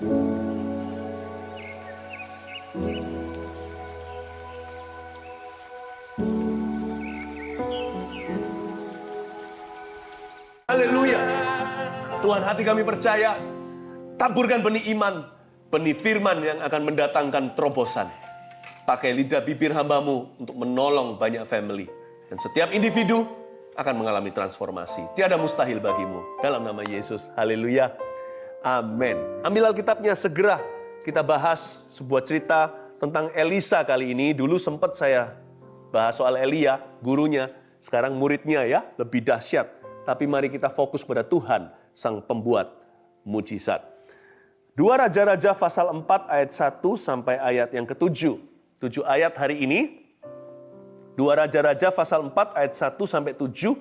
Haleluya. Tuhan, hati kami percaya, taburkan benih iman, benih firman yang akan mendatangkan terobosan. Pakai lidah bibir hamba-Mu untuk menolong banyak family. Dan setiap individu akan mengalami transformasi. Tiada mustahil bagi-Mu. Dalam nama Yesus. Haleluya. Amin. Ambil Alkitabnya segera. Kita bahas sebuah cerita tentang Elisa kali ini. Dulu sempat saya bahas soal Elia, gurunya. Sekarang muridnya ya, lebih dahsyat. Tapi mari kita fokus pada Tuhan, Sang Pembuat mujizat. 2 Raja-Raja pasal 4 ayat 1 sampai ayat yang ke-7. 7 ayat hari ini. 2 Raja-Raja pasal 4 ayat 1 sampai 7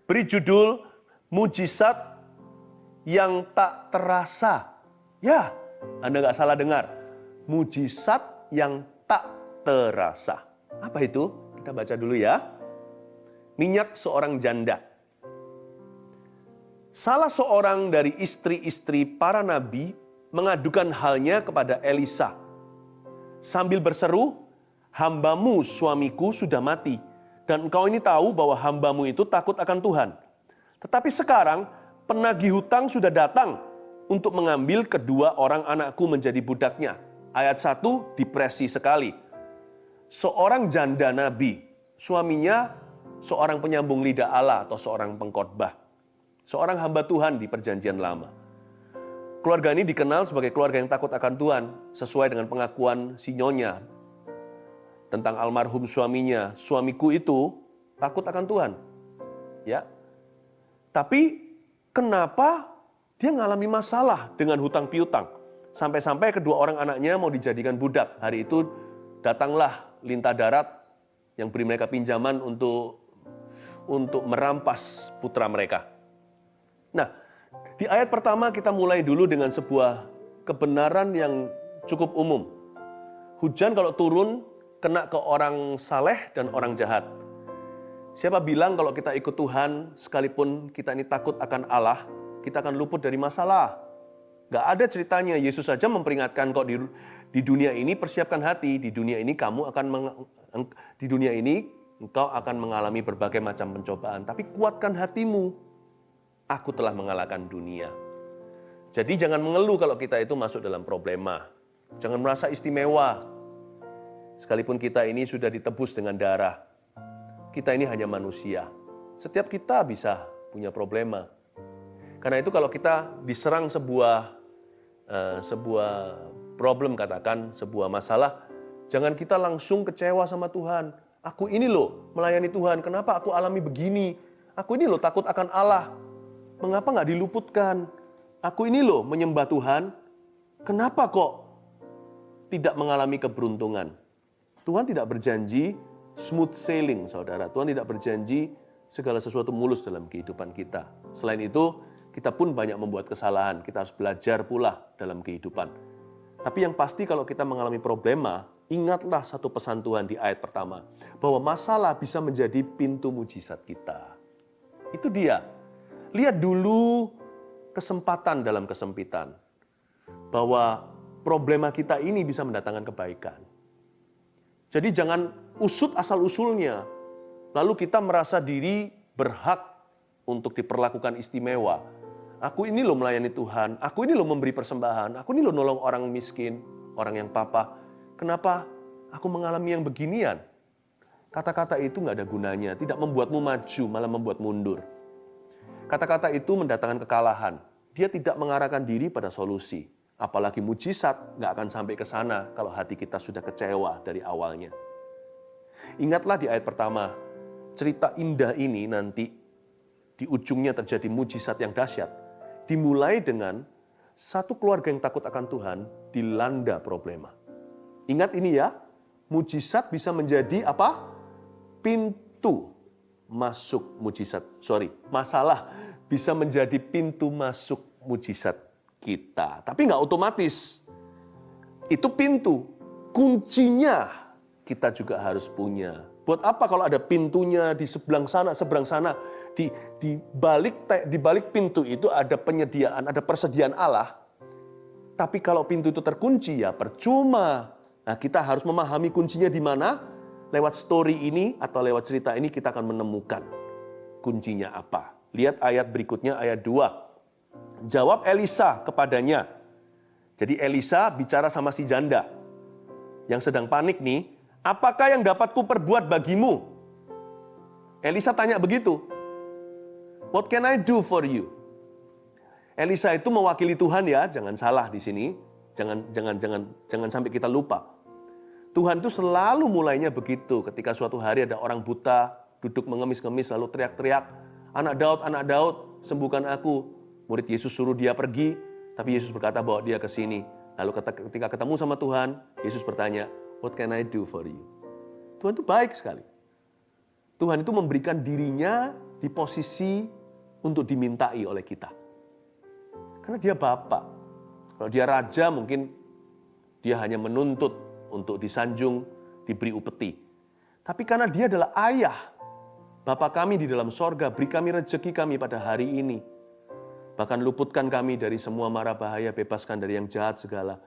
beri judul Mujizat yang tak terasa. Ya, Anda nggak salah dengar. Mujizat yang tak terasa. Apa itu? Kita baca dulu ya. Minyak seorang janda. Salah seorang dari istri-istri para nabi mengadukan halnya kepada Elisa. Sambil berseru, "Hamba-Mu, suamiku sudah mati, dan engkau ini tahu bahwa hamba-Mu itu takut akan Tuhan. Tetapi sekarang penagih hutang sudah datang untuk mengambil kedua orang anakku menjadi budaknya." Ayat 1, depresi sekali. Seorang janda nabi, suaminya seorang penyambung lidah Allah atau seorang pengkhotbah. Seorang hamba Tuhan di perjanjian lama. Keluarga ini dikenal sebagai keluarga yang takut akan Tuhan, sesuai dengan pengakuan si nyonya tentang almarhum suaminya. Suamiku itu takut akan Tuhan. Ya. Tapi kenapa dia mengalami masalah dengan hutang piutang? Sampai-sampai kedua orang anaknya mau dijadikan budak. Hari itu datanglah lintah darat yang beri mereka pinjaman untuk merampas putra mereka. Nah, di ayat pertama kita mulai dulu dengan sebuah kebenaran yang cukup umum. Hujan kalau turun, kena ke orang saleh dan orang jahat. Siapa bilang kalau kita ikut Tuhan, sekalipun kita ini takut akan Allah, kita akan luput dari masalah. Gak ada ceritanya, Yesus saja memperingatkan kok di dunia ini persiapkan hati, di dunia ini engkau akan mengalami berbagai macam pencobaan, tapi kuatkan hatimu. Aku telah mengalahkan dunia. Jadi jangan mengeluh kalau kita itu masuk dalam problema. Jangan merasa istimewa. Sekalipun kita ini sudah ditebus dengan darah. Kita ini hanya manusia. Setiap kita bisa punya problema. Karena itu kalau kita diserang sebuah problem, katakan sebuah masalah, jangan kita langsung kecewa sama Tuhan. Aku ini loh melayani Tuhan, kenapa aku alami begini? Aku ini loh takut akan Allah. Mengapa nggak diluputkan? Aku ini loh menyembah Tuhan, kenapa kok tidak mengalami keberuntungan? Tuhan tidak berjanji smooth sailing, saudara. Tuhan tidak berjanji segala sesuatu mulus dalam kehidupan kita. Selain itu, kita pun banyak membuat kesalahan. Kita harus belajar pula dalam kehidupan. Tapi yang pasti kalau kita mengalami problema, ingatlah satu pesan Tuhan di ayat pertama. Bahwa masalah bisa menjadi pintu mujizat kita. Itu dia. Lihat dulu kesempatan dalam kesempitan. Bahwa problema kita ini bisa mendatangkan kebaikan. Jadi jangan usut asal-usulnya. Lalu kita merasa diri berhak untuk diperlakukan istimewa. Aku ini loh melayani Tuhan. Aku ini loh memberi persembahan. Aku ini loh nolong orang miskin, orang yang papa. Kenapa aku mengalami yang beginian? Kata-kata itu nggak ada gunanya. Tidak membuatmu maju, malah membuat mundur. Kata-kata itu mendatangkan kekalahan. Dia tidak mengarahkan diri pada solusi. Apalagi mujizat nggak akan sampai ke sana kalau hati kita sudah kecewa dari awalnya. Ingatlah di ayat pertama, cerita indah ini nanti di ujungnya terjadi mujizat yang dahsyat. Dimulai dengan satu keluarga yang takut akan Tuhan dilanda problema. Ingat ini ya, mujizat bisa menjadi apa? Pintu masuk mujizat. Masalah bisa menjadi pintu masuk mujizat kita. Tapi nggak otomatis. Itu pintu. Kuncinya kita juga harus punya. Buat apa kalau ada pintunya di seberang sana. Di balik pintu itu ada penyediaan, ada persediaan Allah. Tapi kalau pintu itu terkunci ya percuma. Nah, kita harus memahami kuncinya di mana. Lewat story ini atau lewat cerita ini kita akan menemukan kuncinya apa. Lihat ayat berikutnya, ayat 2. Jawab Elisa kepadanya. Jadi Elisa bicara sama si janda yang sedang panik nih. Apakah yang dapat kuperbuat bagimu? Elisa tanya begitu. What can I do for you? Elisa itu mewakili Tuhan ya, jangan salah di sini. Jangan sampai kita lupa. Tuhan itu selalu mulainya begitu. Ketika suatu hari ada orang buta, duduk mengemis-ngemis lalu teriak-teriak, anak Daud, sembuhkan aku. Murid Yesus suruh dia pergi, tapi Yesus berkata bawa dia ke sini. Lalu ketika ketemu sama Tuhan, Yesus bertanya, what can I do for you? Tuhan itu baik sekali. Tuhan itu memberikan dirinya di posisi untuk dimintai oleh kita. Karena dia Bapa. Kalau dia Raja mungkin dia hanya menuntut untuk disanjung, diberi upeti. Tapi karena dia adalah Ayah, Bapa kami di dalam sorga, beri kami rezeki kami pada hari ini. Bahkan luputkan kami dari semua mara bahaya, bebaskan dari yang jahat segala.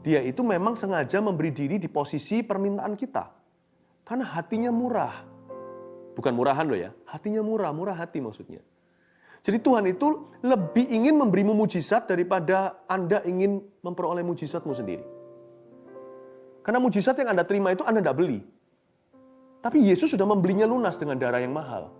Dia itu memang sengaja memberi diri di posisi permintaan kita. Karena hatinya murah. Bukan murahan loh ya, hatinya murah hati maksudnya. Jadi Tuhan itu lebih ingin memberimu mujizat daripada Anda ingin memperoleh mujizatmu sendiri. Karena mujizat yang Anda terima itu Anda tidak beli. Tapi Yesus sudah membelinya lunas dengan darah yang mahal.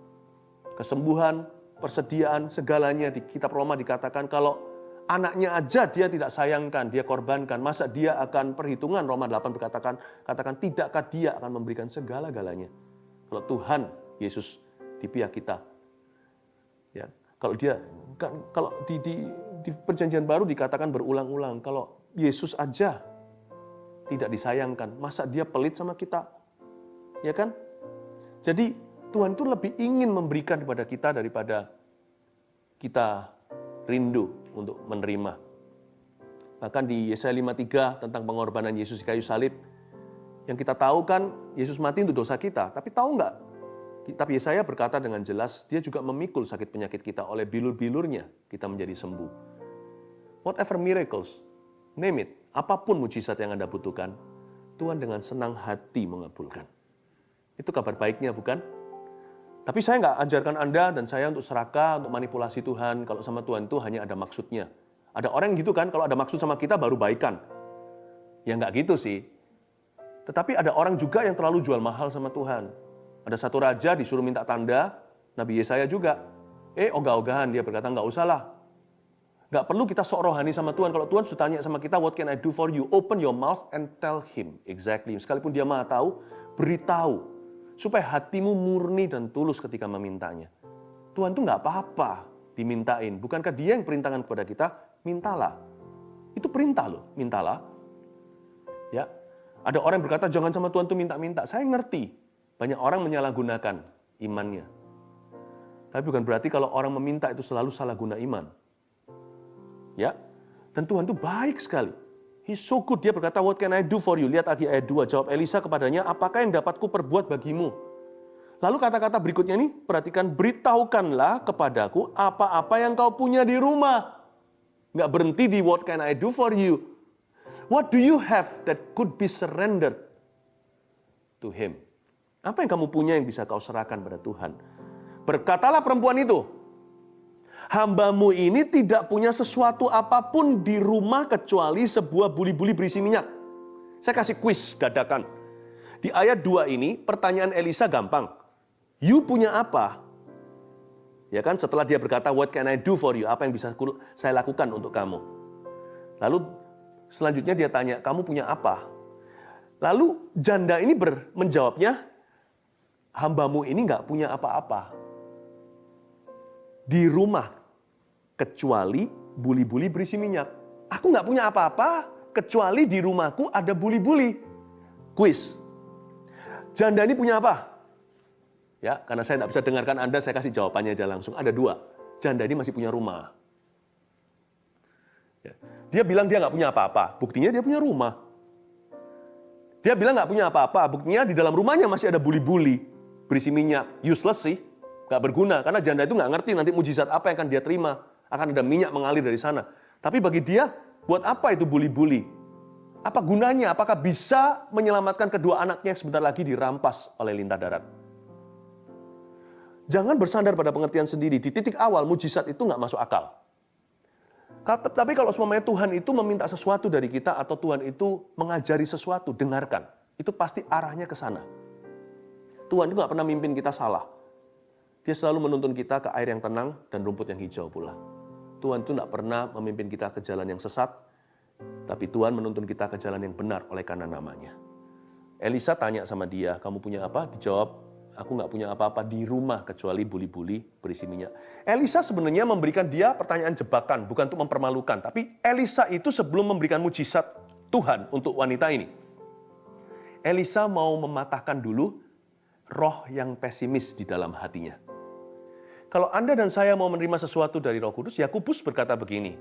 Kesembuhan, persediaan, segalanya di kitab Roma dikatakan kalau anaknya aja dia tidak sayangkan, dia korbankan. Masa dia akan perhitungan, Roma 8 katakan tidakkah dia akan memberikan segala-galanya. Kalau Tuhan Yesus di pihak kita. Ya. Kalau di perjanjian baru dikatakan berulang-ulang, kalau Yesus aja tidak disayangkan, masa dia pelit sama kita? Ya kan? Jadi Tuhan itu lebih ingin memberikan kepada kita daripada kita rindu untuk menerima. Bahkan di Yesaya 53 tentang pengorbanan Yesus di kayu salib, yang kita tahu kan Yesus mati untuk dosa kita, tapi tahu nggak? Tapi Yesaya berkata dengan jelas, dia juga memikul sakit penyakit kita, oleh bilur-bilurnya kita menjadi sembuh. Whatever miracles, name it, apapun mujizat yang Anda butuhkan, Tuhan dengan senang hati mengabulkan. Itu kabar baiknya bukan? Tapi saya nggak ajarkan Anda dan saya untuk serakah, untuk manipulasi Tuhan. Kalau sama Tuhan itu hanya ada maksudnya. Ada orang yang gitu kan, kalau ada maksud sama kita baru baikan. Ya nggak gitu sih. Tetapi ada orang juga yang terlalu jual mahal sama Tuhan. Ada satu raja disuruh minta tanda, Nabi Yesaya juga. Ogah-ogahan dia berkata, nggak usah lah. Nggak perlu kita sok rohani sama Tuhan. Kalau Tuhan sudah tanya sama kita, what can I do for you? Open your mouth and tell him. Exactly. Sekalipun dia maha tahu, beritahu. Supaya hatimu murni dan tulus ketika memintanya. Tuhan tuh nggak apa-apa dimintain. Bukankah dia yang perintahkan kepada kita? Mintalah. Itu perintah loh, mintalah. Ya, ada orang yang berkata, jangan sama Tuhan tuh minta-minta. Saya ngerti. Banyak orang menyalahgunakan imannya. Tapi bukan berarti kalau orang meminta itu selalu salah guna iman. Ya, dan Tuhan itu baik sekali. He's so good. Dia berkata, what can I do for you? Lihat lagi ayat 2. Jawab Elisa kepadanya, apakah yang dapat kuperbuat bagimu? Lalu kata-kata berikutnya nih, perhatikan, beritahukanlah kepadaku apa-apa yang kau punya di rumah. Nggak berhenti di what can I do for you. What do you have that could be surrendered to him? Apa yang kamu punya yang bisa kau serahkan pada Tuhan? Berkatalah perempuan itu, hambamu ini tidak punya sesuatu apapun di rumah kecuali sebuah buli-buli berisi minyak. Saya kasih kuis dadakan. Di ayat 2 ini, pertanyaan Elisa gampang. You punya apa? Ya kan, setelah dia berkata, what can I do for you? Apa yang bisa saya lakukan untuk kamu? Lalu selanjutnya dia tanya, kamu punya apa? Lalu janda ini menjawabnya, hambamu ini nggak punya apa-apa di rumah kecuali buli-buli berisi minyak. Aku nggak punya apa-apa kecuali di rumahku ada buli-buli. Kuis. Janda ini punya apa? Ya, karena saya nggak bisa dengarkan Anda, saya kasih jawabannya aja langsung. Ada 2. Janda ini masih punya rumah. Ya. Dia bilang dia nggak punya apa-apa. Buktinya dia punya rumah. Dia bilang nggak punya apa-apa. Buktinya di dalam rumahnya masih ada buli-buli berisi minyak. Useless sih. Nggak berguna. Karena janda itu nggak ngerti nanti mujizat apa yang akan dia terima. Akan ada minyak mengalir dari sana. Tapi bagi dia, Buat apa itu buli-buli? Apa gunanya? Apakah bisa menyelamatkan kedua anaknya yang sebentar lagi dirampas oleh lintah darat? Jangan bersandar pada pengertian sendiri. Di titik awal, mujizat itu nggak masuk akal. Tapi kalau semuanya Tuhan itu meminta sesuatu dari kita atau Tuhan itu mengajari sesuatu, dengarkan. Itu pasti arahnya ke sana. Tuhan itu nggak pernah mimpin kita salah. Dia selalu menuntun kita ke air yang tenang dan rumput yang hijau pula. Tuhan itu nggak pernah memimpin kita ke jalan yang sesat, tapi Tuhan menuntun kita ke jalan yang benar oleh karena namanya. Elisa tanya sama dia, kamu punya apa? Dijawab, aku nggak punya apa-apa di rumah kecuali buli-buli berisi minyak. Elisa sebenarnya memberikan dia pertanyaan jebakan, bukan untuk mempermalukan. Tapi Elisa itu sebelum memberikan mujizat Tuhan untuk wanita ini, Elisa mau mematahkan dulu roh yang pesimis di dalam hatinya. Kalau Anda dan saya mau menerima sesuatu dari Roh Kudus, Yakobus berkata begini,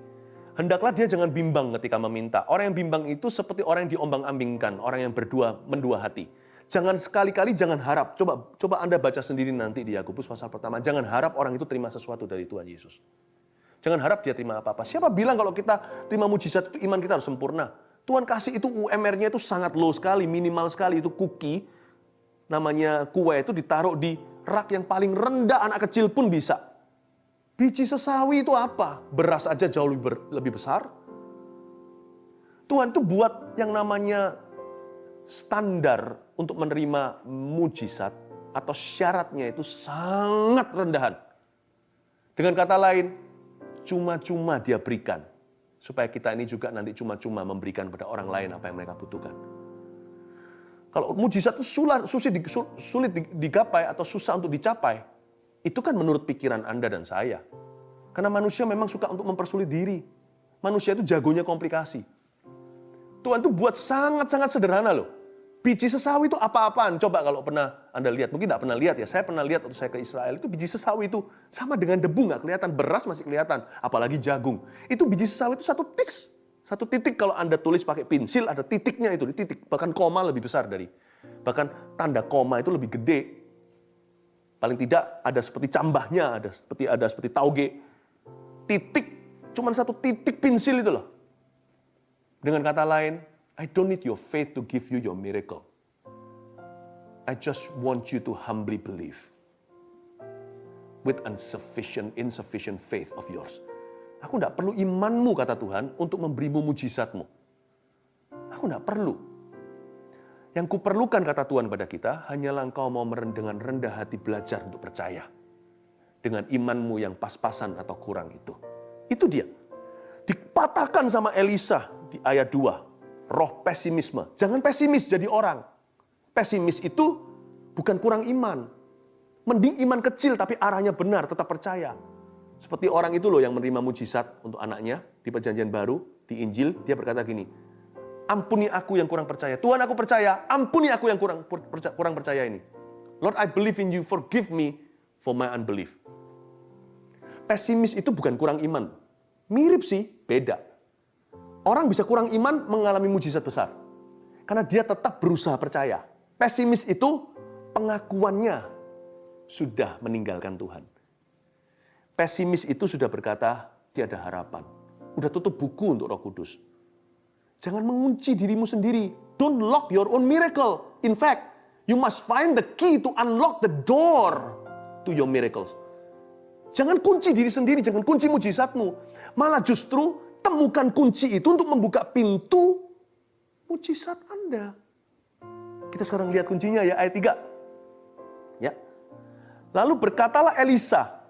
hendaklah dia jangan bimbang ketika meminta. Orang yang bimbang itu seperti orang yang diombang-ambingkan, orang yang mendua hati. Jangan sekali-kali jangan harap. Coba Anda baca sendiri nanti di Yakobus pasal pertama. Jangan harap orang itu terima sesuatu dari Tuhan Yesus. Jangan harap dia terima apa-apa. Siapa bilang kalau kita terima mujizat itu iman kita harus sempurna? Tuhan kasih itu UMR-nya itu sangat low sekali, minimal sekali. Itu cookie, namanya kue itu ditaruh di rak yang paling rendah, anak kecil pun bisa. Biji sesawi itu apa? Beras aja jauh lebih besar. Tuhan itu buat yang namanya standar untuk menerima mujizat atau syaratnya itu sangat rendahan. Dengan kata lain, cuma-cuma dia berikan. Supaya kita ini juga nanti cuma-cuma memberikan pada orang lain apa yang mereka butuhkan. Kalau mujizat itu sulit digapai atau susah untuk dicapai, itu kan menurut pikiran Anda dan saya. Karena manusia memang suka untuk mempersulit diri. Manusia itu jagonya komplikasi. Tuhan itu buat sangat-sangat sederhana loh. Biji sesawi itu apa-apaan? Coba kalau pernah Anda lihat, mungkin tidak pernah lihat ya. Saya pernah lihat waktu saya ke Israel, itu biji sesawi itu sama dengan debu, nggak kelihatan. Beras masih kelihatan, apalagi jagung. Itu biji sesawi itu satu titik kalau Anda tulis pakai pensil, ada titiknya itu, di titik. Bahkan koma lebih besar bahkan tanda koma itu lebih gede. Paling tidak ada seperti cambahnya, ada seperti tauge. Titik, cuman satu titik pensil itu loh. Dengan kata lain, I don't need your faith to give you your miracle. I just want you to humbly believe. With insufficient faith of yours. Aku tidak perlu imanmu, kata Tuhan, untuk memberimu mujizatmu. Aku tidak perlu. Yang kuperlukan, kata Tuhan pada kita, hanyalah engkau mau dengan rendah hati belajar untuk percaya. Dengan imanmu yang pas-pasan atau kurang itu. Itu dia. Dipatahkan sama Elisa di ayat 2. Roh pesimisme. Jangan pesimis jadi orang. Pesimis itu bukan kurang iman. Mending iman kecil tapi arahnya benar, tetap percaya. Seperti orang itu loh yang menerima mujizat untuk anaknya di perjanjian baru, di Injil, dia berkata gini, ampuni aku yang kurang percaya. Tuhan aku percaya, ampuni aku yang kurang percaya ini. Lord, I believe in you, forgive me for my unbelief. Pesimis itu bukan kurang iman. Mirip sih, beda. Orang bisa kurang iman mengalami mujizat besar. Karena dia tetap berusaha percaya. Pesimis itu pengakuannya sudah meninggalkan Tuhan. Pesimis itu sudah berkata, tiada harapan. Udah tutup buku untuk Roh Kudus. Jangan mengunci dirimu sendiri. Don't lock your own miracle. In fact, you must find the key to unlock the door to your miracles. Jangan kunci diri sendiri, jangan kunci mujizatmu. Malah justru temukan kunci itu untuk membuka pintu mujizat Anda. Kita sekarang lihat kuncinya ya, ayat 3. Ya. Lalu berkatalah Elisa,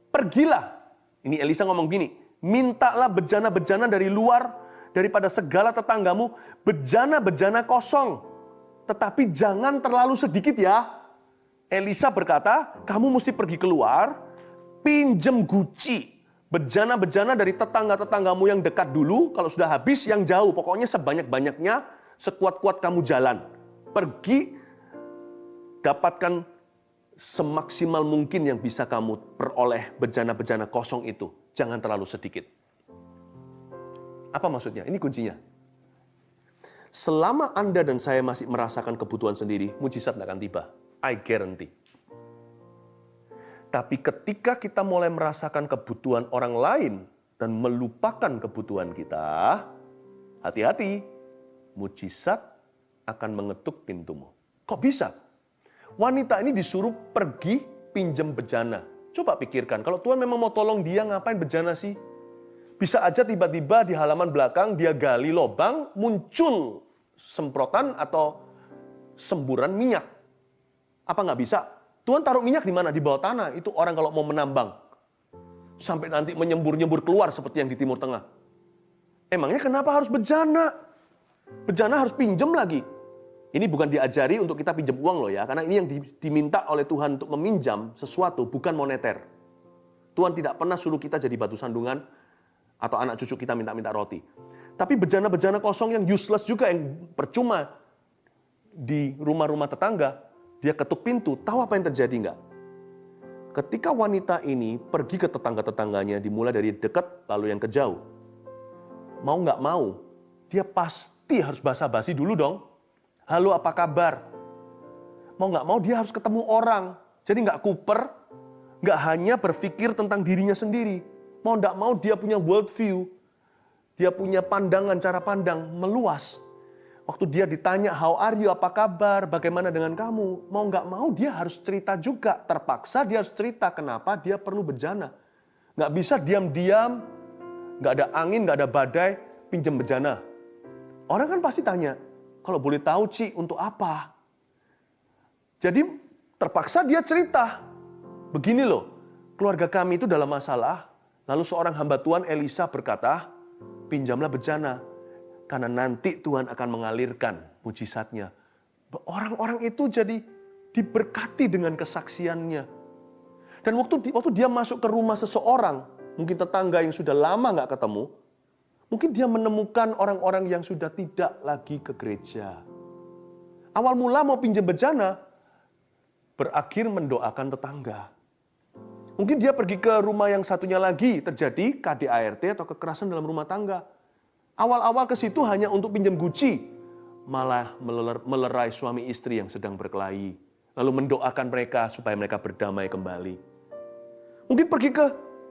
pergilah. Ini Elisa ngomong gini, mintalah bejana-bejana dari luar, daripada segala tetanggamu, bejana-bejana kosong. Tetapi jangan terlalu sedikit ya. Elisa berkata, kamu mesti pergi keluar, pinjem guci. Bejana-bejana dari tetangga-tetanggamu yang dekat dulu, kalau sudah habis yang jauh. Pokoknya sebanyak-banyaknya, sekuat-kuat kamu jalan. Pergi, dapatkan semaksimal mungkin yang bisa kamu peroleh bejana-bejana kosong itu. Jangan terlalu sedikit. Apa maksudnya? Ini kuncinya. Selama Anda dan saya masih merasakan kebutuhan sendiri, mujizat tidak akan tiba. I guarantee. Tapi ketika kita mulai merasakan kebutuhan orang lain dan melupakan kebutuhan kita, Hati-hati, mujizat akan mengetuk pintumu. Kok bisa? Wanita ini disuruh pergi pinjam bejana. Coba pikirkan, kalau Tuhan memang mau tolong dia, ngapain bejana sih? Bisa aja tiba-tiba di halaman belakang dia gali lubang, muncul semprotan atau semburan minyak. Apa nggak bisa? Tuhan taruh minyak di mana? Di bawah tanah. Itu orang kalau mau menambang. Sampai nanti menyembur-nyembur keluar seperti yang di Timur Tengah. Emangnya kenapa harus bejana? Bejana harus pinjam lagi. Ini bukan diajari untuk kita pinjam uang loh ya. Karena ini yang diminta oleh Tuhan untuk meminjam sesuatu, bukan moneter. Tuhan tidak pernah suruh kita jadi batu sandungan atau anak cucu kita minta-minta roti. Tapi bejana-bejana kosong yang useless juga, yang percuma di rumah-rumah tetangga, dia ketuk pintu, tahu apa yang terjadi enggak? Ketika wanita ini pergi ke tetangga-tetangganya, dimulai dari dekat lalu yang ke jauh. Mau nggak mau, dia pasti harus basa-basi dulu dong. Halo, apa kabar? Mau nggak mau dia harus ketemu orang. Jadi nggak kuper, nggak hanya berpikir tentang dirinya sendiri. Mau nggak mau dia punya world view. Dia punya pandangan, cara pandang meluas. Waktu dia ditanya, how are you, apa kabar, bagaimana dengan kamu? Mau nggak mau dia harus cerita juga. Terpaksa dia harus cerita kenapa dia perlu bejana. Nggak bisa diam-diam, nggak ada angin, nggak ada badai, pinjam bejana. Orang kan pasti tanya, kalau boleh tahu Ci, untuk apa? Jadi terpaksa dia cerita. Begini loh, keluarga kami itu dalam masalah, lalu seorang hamba Tuhan Elisa berkata, pinjamlah bejana, karena nanti Tuhan akan mengalirkan mujizatnya. Orang-orang itu jadi diberkati dengan kesaksiannya. Dan waktu dia masuk ke rumah seseorang, mungkin tetangga yang sudah lama nggak ketemu, mungkin dia menemukan orang-orang yang sudah tidak lagi ke gereja. Awal mula mau pinjam bejana, berakhir mendoakan tetangga. Mungkin dia pergi ke rumah yang satunya lagi, terjadi KDART atau kekerasan dalam rumah tangga. Awal-awal ke situ hanya untuk pinjam guci, malah melerai suami istri yang sedang berkelahi. Lalu mendoakan mereka supaya mereka berdamai kembali. Mungkin pergi ke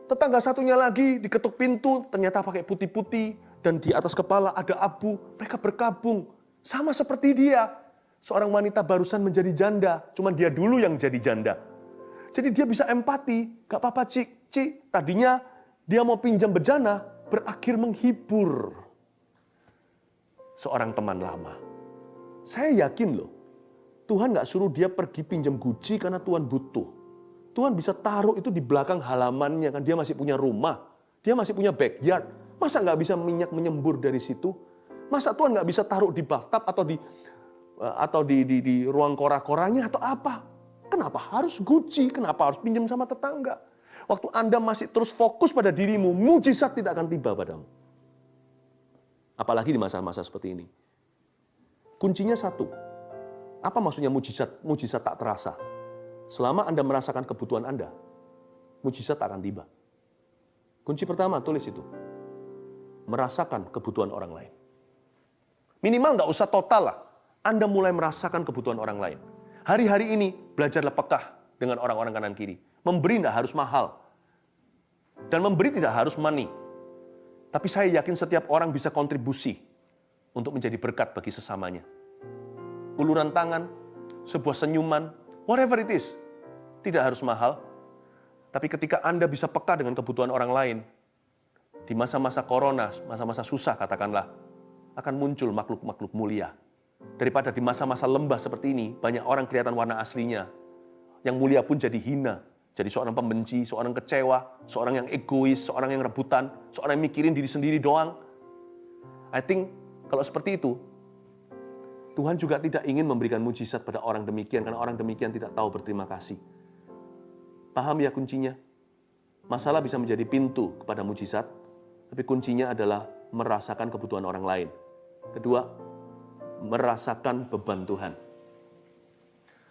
tetangga satunya lagi, diketuk pintu, ternyata pakai putih-putih, dan di atas kepala ada abu, mereka berkabung. Sama seperti dia, seorang wanita barusan menjadi janda, cuman dia dulu yang jadi janda. Jadi dia bisa empati, gak apa-apa Cik, tadinya dia mau pinjam bejana, berakhir menghibur seorang teman lama. Saya yakin loh, Tuhan gak suruh dia pergi pinjam guci karena Tuhan butuh. Tuhan bisa taruh itu di belakang halamannya, kan dia masih punya rumah, dia masih punya backyard. Masa nggak bisa minyak menyembur dari situ? Masa Tuhan nggak bisa taruh di bathtub atau di ruang kora-koranya atau apa? Kenapa harus guci? Kenapa harus pinjam sama tetangga? Waktu Anda masih terus fokus pada dirimu, mujizat tidak akan tiba padamu. Apalagi di masa-masa seperti ini. Kuncinya satu. Apa maksudnya mujizat? Mujizat tak terasa. Selama Anda merasakan kebutuhan Anda, mujizat akan tiba. Kunci pertama, tulis itu. Merasakan kebutuhan orang lain. Minimal nggak usah total lah. Anda mulai merasakan kebutuhan orang lain. Hari-hari ini, belajarlah pekah dengan orang-orang kanan kiri. Memberi tidak harus mahal. Dan memberi tidak harus money. Tapi saya yakin setiap orang bisa kontribusi untuk menjadi berkat bagi sesamanya. Uluran tangan, sebuah senyuman, whatever it is, tidak harus mahal. Tapi ketika Anda bisa peka dengan kebutuhan orang lain, di masa-masa corona, masa-masa susah katakanlah, akan muncul makhluk-makhluk mulia. Daripada di masa-masa lembah seperti ini, banyak orang kelihatan warna aslinya. Yang mulia pun jadi hina. Jadi seorang pembenci, seorang kecewa, seorang yang egois, seorang yang rebutan, seorang yang mikirin diri sendiri doang. I think kalau seperti itu, Tuhan juga tidak ingin memberikan mujizat pada orang demikian, karena orang demikian tidak tahu berterima kasih. Paham ya kuncinya? Masalah bisa menjadi pintu kepada mujizat, tapi kuncinya adalah merasakan kebutuhan orang lain. Kedua, merasakan beban Tuhan.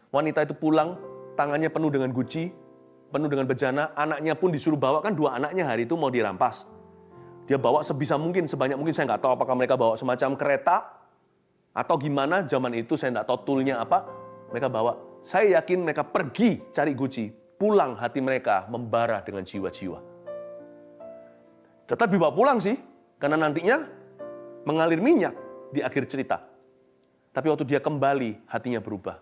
Wanita itu pulang, tangannya penuh dengan guci, penuh dengan bejana, anaknya pun disuruh bawa, kan 2 anaknya hari itu mau dirampas. Dia bawa sebisa mungkin, sebanyak mungkin, saya nggak tahu apakah mereka bawa semacam kereta, atau gimana, zaman itu saya nggak tahu toolnya apa, mereka bawa. Saya yakin mereka pergi cari guci, pulang hati mereka membara dengan jiwa-jiwa. Tetap dibawa pulang sih, karena nantinya mengalir minyak di akhir cerita. Tapi waktu dia kembali, hatinya berubah.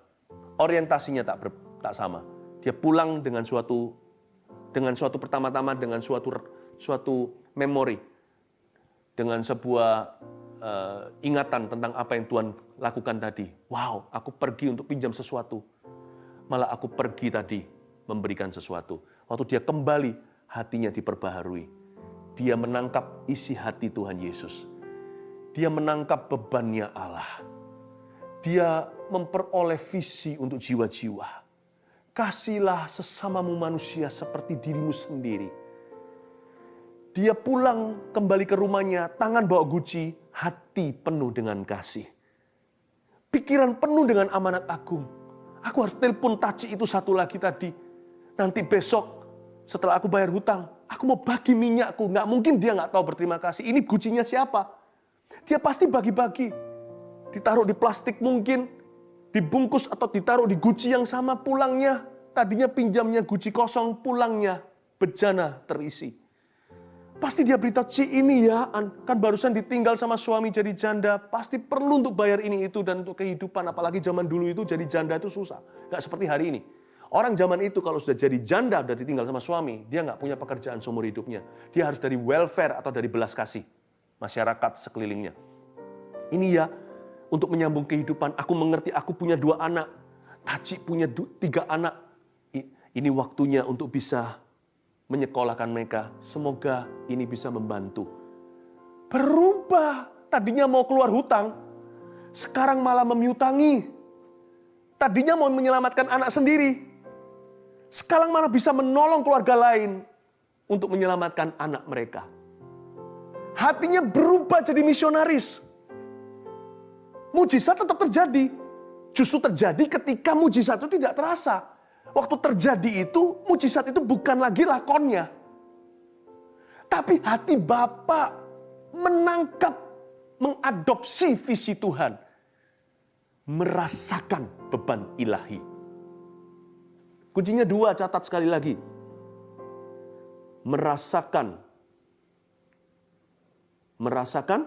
Orientasinya tak sama. Dia pulang dengan suatu pertama-tama dengan suatu memori, dengan sebuah ingatan tentang apa yang Tuhan lakukan tadi. Wow, aku pergi untuk pinjam sesuatu. Malah aku pergi tadi memberikan sesuatu. Waktu dia kembali, hatinya diperbaharui. Dia menangkap isi hati Tuhan Yesus. Dia menangkap bebannya Allah. Dia memperoleh visi untuk jiwa-jiwa. Kasihilah sesamamu manusia seperti dirimu sendiri. Dia pulang kembali ke rumahnya, tangan bawa Gucci, hati penuh dengan kasih. Pikiran penuh dengan amanat agung. Aku harus telepon Taci itu satu lagi tadi. Nanti besok setelah aku bayar hutang, aku mau bagi minyakku. Nggak mungkin dia nggak tahu berterima kasih. Ini Gucci-nya siapa? Dia pasti bagi-bagi. Ditaruh di plastik mungkin, dibungkus atau ditaruh di Gucci yang sama pulangnya. Tadinya pinjamnya Gucci kosong, pulangnya bejana terisi. Pasti dia beritahu, Ci ini ya, kan barusan ditinggal sama suami jadi janda, pasti perlu untuk bayar ini itu dan untuk kehidupan. Apalagi zaman dulu itu jadi janda itu susah. Nggak seperti hari ini. Orang zaman itu kalau sudah jadi janda, sudah ditinggal sama suami, dia nggak punya pekerjaan seumur hidupnya. Dia harus dari welfare atau dari belas kasih masyarakat sekelilingnya. Ini ya, untuk menyambung kehidupan, aku mengerti, aku punya 2 anak. Taci punya 3 anak. Ini waktunya untuk bisa menyekolahkan mereka. Semoga ini bisa membantu. Berubah. Tadinya mau keluar hutang, sekarang malah memiutangi. Tadinya mau menyelamatkan anak sendiri, sekarang malah bisa menolong keluarga lain untuk menyelamatkan anak mereka. Hatinya berubah jadi misionaris. Mujizat tetap terjadi. Justru terjadi ketika mujizat itu tidak terasa. Waktu terjadi itu, mujizat itu bukan lagi lakonnya. Tapi hati Bapa menangkap, mengadopsi visi Tuhan. Merasakan beban ilahi. Kuncinya 2, catat sekali lagi. Merasakan. Merasakan,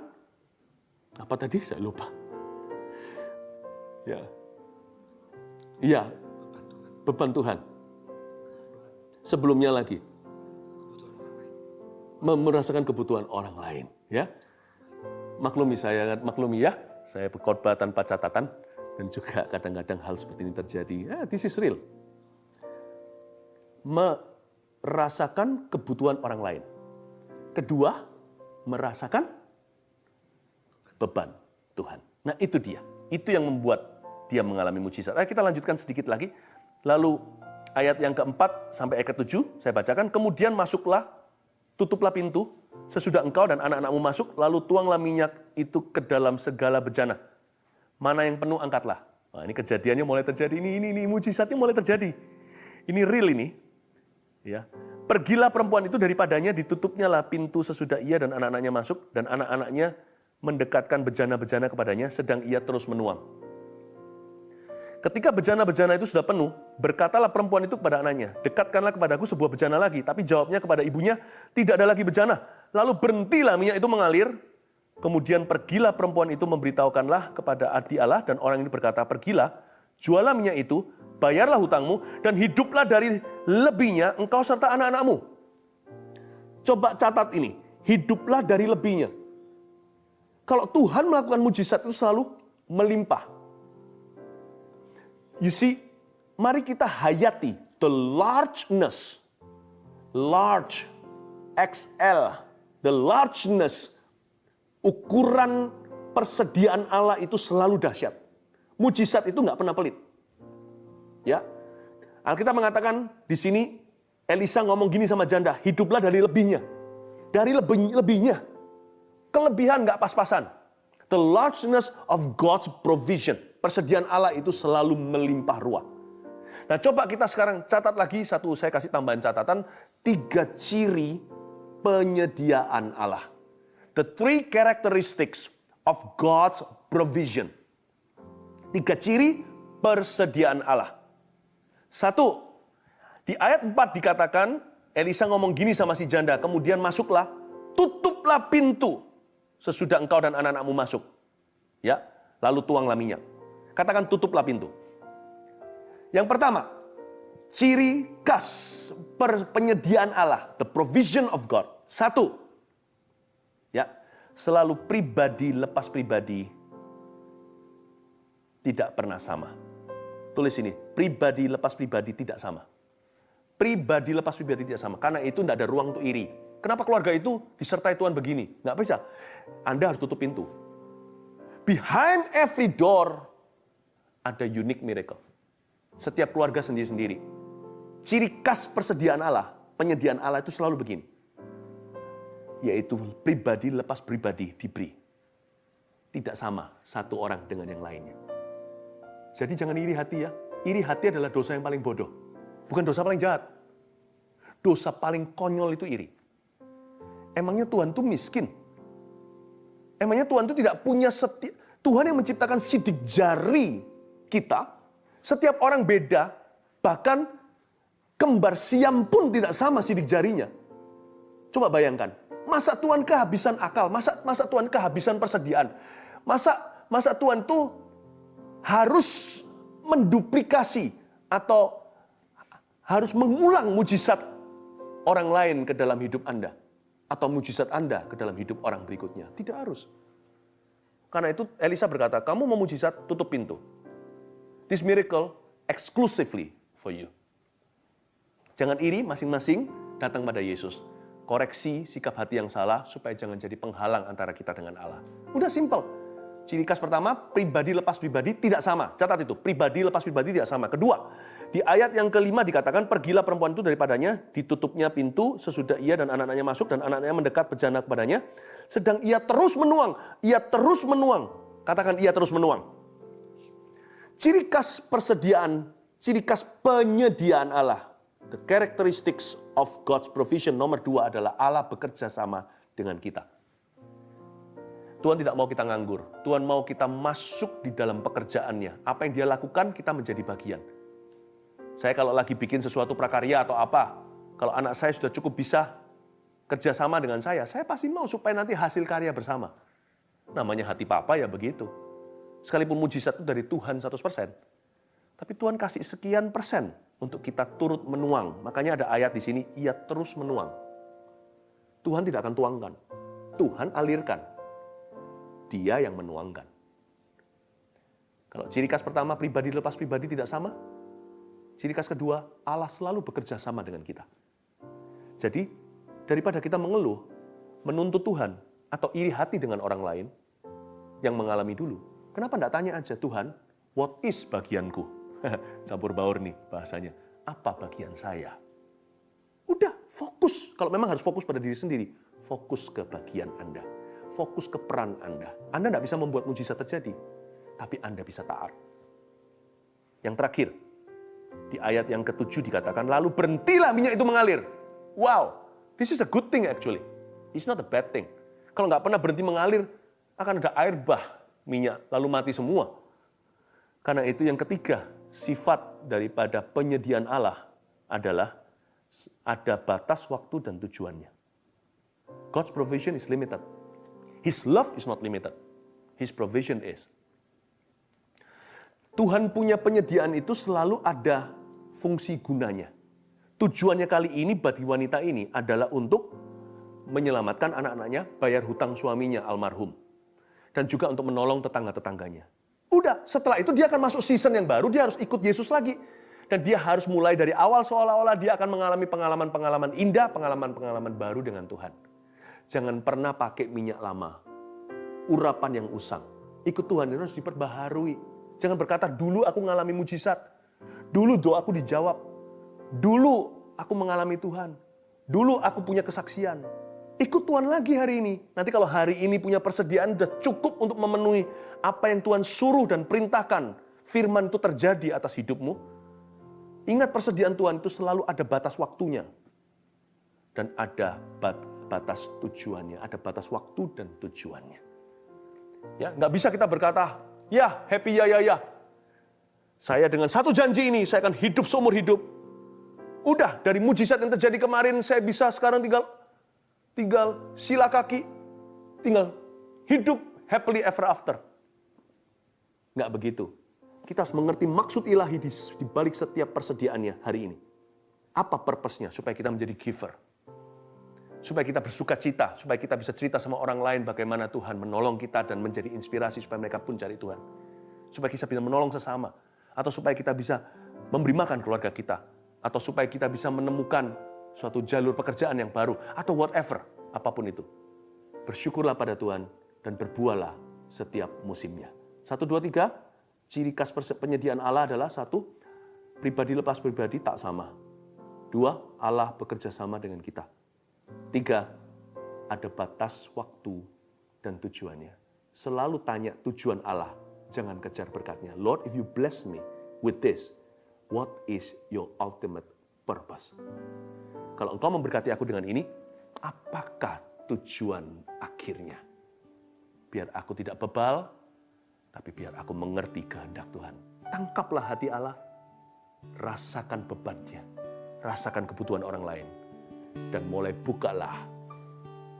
apa tadi? Saya lupa. Ya. Iya. Beban Tuhan. Sebelumnya lagi. Merasakan kebutuhan orang lain. Ya. Maklumi ya. Saya berkhotbah tanpa catatan. Dan juga kadang-kadang hal seperti ini terjadi. This is real. Merasakan kebutuhan orang lain. Kedua, merasakan beban Tuhan. Nah itu dia. Itu yang membuat dia mengalami mujizat. Kita lanjutkan sedikit lagi. Lalu ayat yang keempat sampai ayat ke-7 saya bacakan. Kemudian masuklah, tutuplah pintu, sesudah engkau dan anak-anakmu masuk, lalu tuanglah minyak itu ke dalam segala bejana. Mana yang penuh angkatlah. Nah, ini kejadiannya mulai terjadi. Ini mujizatnya mulai terjadi. Ini real ini. Ya. Pergilah perempuan itu daripadanya, ditutupnya lah pintu sesudah ia dan anak-anaknya masuk, dan anak-anaknya mendekatkan bejana-bejana kepadanya, sedang ia terus menuang. Ketika bejana-bejana itu sudah penuh, berkatalah perempuan itu kepada anaknya, dekatkanlah kepadaku sebuah bejana lagi. Tapi jawabnya kepada ibunya, tidak ada lagi bejana. Lalu berhentilah minyak itu mengalir. Kemudian pergilah perempuan itu memberitahukanlah kepada ahli Allah, dan orang ini berkata, pergilah, jualah minyak itu, bayarlah hutangmu, dan hiduplah dari lebihnya engkau serta anak-anakmu. Coba catat ini, hiduplah dari lebihnya. Kalau Tuhan melakukan mujizat itu selalu melimpah. You see, mari kita hayati the largeness, large, XL, the largeness, ukuran persediaan Allah itu selalu dahsyat. Mujizat itu nggak pernah pelit. Ya, Alkitab mengatakan di sini Elisa ngomong gini sama janda, hiduplah dari lebihnya, dari lebihnya, kelebihan nggak pas-pasan. The largeness of God's provision. Persediaan Allah itu selalu melimpah ruah. Nah coba kita sekarang catat lagi satu, saya kasih tambahan catatan, 3 ciri penyediaan Allah. The 3 characteristics of God's provision. 3 ciri persediaan Allah. 1, di ayat 4 dikatakan, Elisa ngomong gini sama si janda, kemudian masuklah, tutuplah pintu. sesudah engkau dan anak-anakmu masuk. Ya, lalu tuanglah minyak. Katakan tutuplah pintu. Yang pertama, ciri khas penyediaan Allah, the provision of God. Satu, ya, selalu pribadi lepas pribadi tidak pernah sama. Tulis ini, pribadi lepas pribadi tidak sama. Pribadi lepas pribadi tidak sama. Karena itu tidak ada ruang untuk iri. Kenapa keluarga itu disertai Tuhan begini? Nggak bisa. Anda harus tutup pintu. Behind every door ada unique miracle. Setiap keluarga sendiri-sendiri. Ciri khas persediaan Allah, penyediaan Allah itu selalu begini. Yaitu pribadi lepas pribadi diberi. Tidak sama satu orang dengan yang lainnya. Jadi jangan iri hati ya. Iri hati adalah dosa yang paling bodoh. Bukan dosa paling jahat. Dosa paling konyol itu iri. Emangnya Tuhan itu miskin? Emangnya Tuhan itu tidak punya Tuhan yang menciptakan sidik jari kita, setiap orang beda, bahkan kembar siam pun tidak sama sidik jarinya. Coba bayangkan, masa Tuhan kehabisan akal, masa Tuhan kehabisan persediaan, masa Tuhan tuh harus menduplikasi atau harus mengulang mujizat orang lain ke dalam hidup Anda. Atau mujizat Anda ke dalam hidup orang berikutnya. Tidak harus. Karena itu Elisa berkata, kamu mau mujizat, tutup pintu. This miracle exclusively for you. Jangan iri, masing-masing datang pada Yesus. Koreksi sikap hati yang salah supaya jangan jadi penghalang antara kita dengan Allah. Udah simple. Ciri khas pertama, pribadi lepas pribadi tidak sama. Catat itu, pribadi lepas pribadi tidak sama. Kedua, di ayat yang kelima dikatakan, pergilah perempuan itu daripadanya, ditutupnya pintu sesudah ia dan anak-anaknya masuk, dan anak-anaknya mendekat bejana kepadanya. Sedang ia terus menuang. Katakan, ia terus menuang. Ciri khas persediaan, ciri khas penyediaan Allah. The characteristics of God's provision nomor 2 adalah Allah bekerja sama dengan kita. Tuhan tidak mau kita nganggur. Tuhan mau kita masuk di dalam pekerjaannya. Apa yang dia lakukan, kita menjadi bagian. Saya kalau lagi bikin sesuatu prakarya atau apa, kalau anak saya sudah cukup bisa kerjasama dengan saya pasti mau supaya nanti hasil karya bersama. Namanya hati papa ya begitu. Sekalipun mujizat itu dari Tuhan 100%. Tapi Tuhan kasih sekian persen untuk kita turut menuang. Makanya ada ayat di sini, ia terus menuang. Tuhan tidak akan tuangkan. Tuhan alirkan. Dia yang menuangkan. Kalau ciri khas pertama, pribadi lepas pribadi tidak sama. Ciri khas kedua, Allah selalu bekerja sama dengan kita. Jadi, daripada kita mengeluh, menuntut Tuhan, atau iri hati dengan orang lain yang mengalami dulu, kenapa enggak tanya aja, Tuhan, what is bagianku? Campur baur nih bahasanya. Apa bagian saya? Udah, fokus. Kalau memang harus fokus pada diri sendiri, fokus ke bagian Anda. Fokus ke peran Anda. Anda tidak bisa membuat mujizat terjadi, tapi Anda bisa taat. Yang terakhir, di ayat yang ke-7 dikatakan, lalu berhentilah minyak itu mengalir. Wow, this is a good thing actually. It's not a bad thing. Kalau nggak pernah berhenti mengalir, akan ada air bah minyak, lalu mati semua. Karena itu yang ketiga, sifat daripada penyediaan Allah adalah ada batas waktu dan tujuannya. God's provision is limited. His love is not limited. His provision is. Tuhan punya penyediaan itu selalu ada fungsi gunanya. Tujuannya kali ini bagi wanita ini adalah untuk menyelamatkan anak-anaknya, bayar hutang suaminya almarhum. Dan juga untuk menolong tetangga-tetangganya. Udah, setelah itu dia akan masuk season yang baru, dia harus ikut Yesus lagi. Dan dia harus mulai dari awal seolah-olah dia akan mengalami pengalaman-pengalaman indah, pengalaman-pengalaman baru dengan Tuhan. Jangan pernah pakai minyak lama, urapan yang usang. Ikut Tuhan harus diperbaharui. Jangan berkata, dulu aku mengalami mujizat. Dulu doaku dijawab. Dulu aku mengalami Tuhan. Dulu aku punya kesaksian. Ikut Tuhan lagi hari ini. Nanti kalau hari ini punya persediaan, sudah cukup untuk memenuhi apa yang Tuhan suruh dan perintahkan. Firman itu terjadi atas hidupmu. Ingat persediaan Tuhan itu selalu ada batas waktunya. Dan ada batas tujuannya, ada batas waktu dan tujuannya. Ya, nggak bisa kita berkata, ya happy ya. Saya dengan satu janji ini, saya akan hidup seumur hidup. Udah, dari mujizat yang terjadi kemarin, saya bisa sekarang tinggal sila kaki, tinggal hidup happily ever after. Nggak begitu. Kita harus mengerti maksud ilahi di balik setiap persediaannya hari ini. Apa purpose-nya? Supaya kita menjadi giver. Supaya kita bersuka cita, supaya kita bisa cerita sama orang lain bagaimana Tuhan menolong kita dan menjadi inspirasi supaya mereka pun cari Tuhan. Supaya kita bisa menolong sesama. Atau supaya kita bisa memberi makan keluarga kita. Atau supaya kita bisa menemukan suatu jalur pekerjaan yang baru. Atau whatever, apapun itu. Bersyukurlah pada Tuhan dan berbuahlah setiap musimnya. 1, 2, 3, ciri khas penyediaan Allah adalah 1, pribadi lepas pribadi tak sama. 2, Allah bekerja sama dengan kita. 3, ada batas waktu dan tujuannya. Selalu tanya tujuan Allah, jangan kejar berkatnya. Lord, if you bless me with this, what is your ultimate purpose? Kalau engkau memberkati aku dengan ini, apakah tujuan akhirnya? Biar aku tidak bebal, tapi biar aku mengerti kehendak Tuhan. Tangkaplah hati Allah, rasakan bebannya, rasakan kebutuhan orang lain, dan mulai bukalah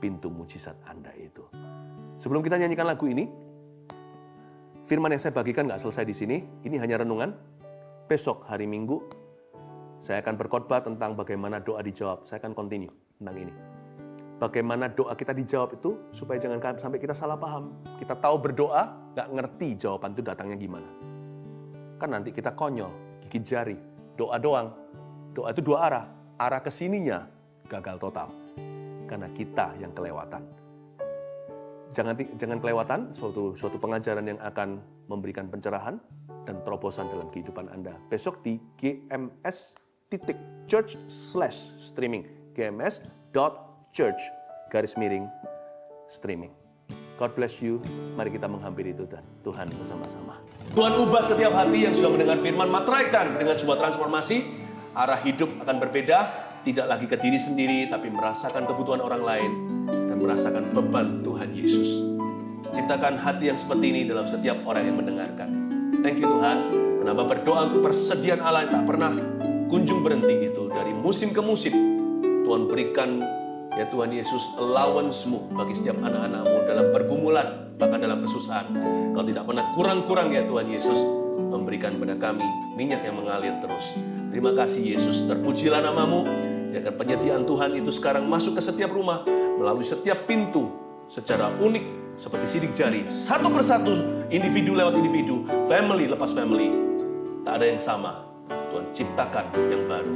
pintu mujizat Anda itu. Sebelum kita nyanyikan lagu ini, firman yang saya bagikan nggak selesai di sini. Ini hanya renungan. Besok hari Minggu, saya akan berkhotbah tentang bagaimana doa dijawab. Saya akan continue tentang ini. Bagaimana doa kita dijawab itu supaya jangan sampai kita salah paham. Kita tahu berdoa, nggak ngerti jawaban itu datangnya gimana. Kan nanti kita konyol, gigit jari, doa doang. Doa itu 2 arah. Arah kesininya gagal total. Karena kita yang kelewatan. Jangan kelewatan suatu pengajaran yang akan memberikan pencerahan dan terobosan dalam kehidupan Anda. Besok di gms.church/streaming. gms.church/streaming. God bless you. Mari kita menghampiri Tuhan bersama-sama. Tuhan ubah setiap hati yang sudah mendengar firman, materaikan dengan sebuah transformasi. Arah hidup akan berbeda, tidak lagi ke diri sendiri, tapi merasakan kebutuhan orang lain dan merasakan beban Tuhan Yesus. Ciptakan hati yang seperti ini dalam setiap orang yang mendengarkan. Thank you Tuhan, kenapa berdoa untuk persediaan Allah yang tak pernah kunjung berhenti itu dari musim ke musim. Tuhan berikan ya Tuhan Yesus allowance-Mu bagi setiap anak-anak-Mu dalam pergumulan, bahkan dalam kesusahan. Kau tidak pernah kurang-kurang ya Tuhan Yesus memberikan kepada kami minyak yang mengalir terus. Terima kasih Yesus, terpujilah nama-Mu. Biarkan penyediaan Tuhan itu sekarang masuk ke setiap rumah, melalui setiap pintu, secara unik, seperti sidik jari. Satu persatu, individu lewat individu, family lepas family. Tak ada yang sama. Tuhan ciptakan yang baru.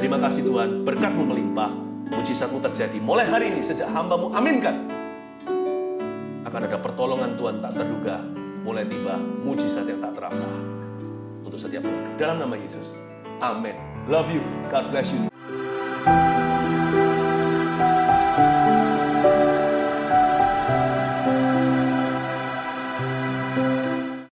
Terima kasih Tuhan, berkat-Mu melimpah, mujizat-Mu terjadi. Mulai hari ini, sejak hamba-Mu aminkan, akan ada pertolongan Tuhan tak terduga. Mulai tiba, mujizat yang tak terasa. Untuk setiap keluarga. Dalam nama Yesus. Amin. Love you. God bless you.